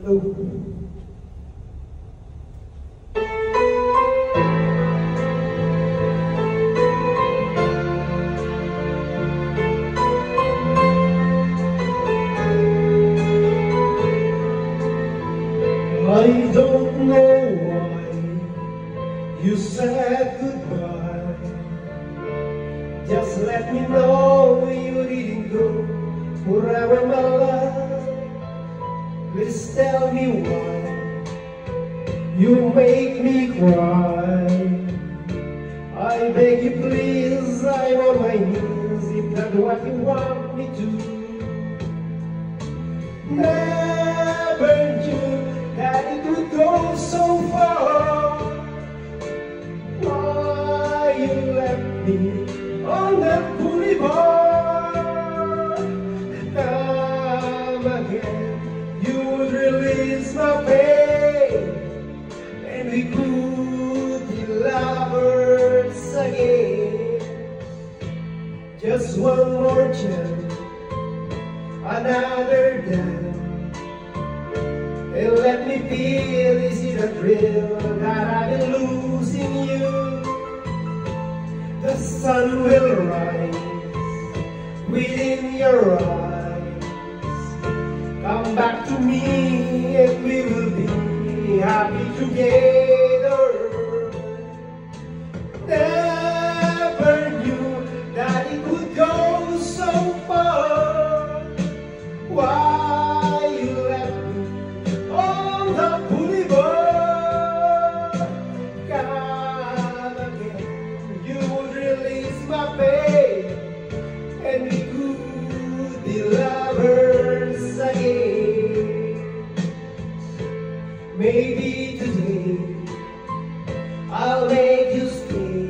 Hello. I don't know why you said goodbye. Just let me know you didn't go forever, my love. Please tell me why you make me cry. I beg you please, I'm on my knees, if that's what you want me to. Never knew that it would go so far. Why you left me on that boulevard? Come again, you would release my pain, and we could be lovers again. Just one more chance, another dance. And let me feel, is it a thrill that I've been losing you? The sun will rise within your eyes. Come back to me and we will be happy together. Never knew that it would go so far. Why you left me on the boulevard? Come again, you would release my pain, and we could be lovers again. Maybe today I'll make you stay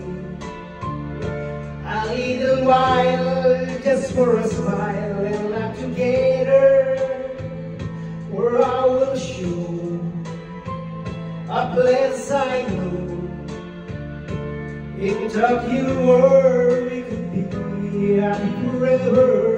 a little while, just for a smile and laugh together, where I will show a place I know in Tokyo, where we could be happy forever.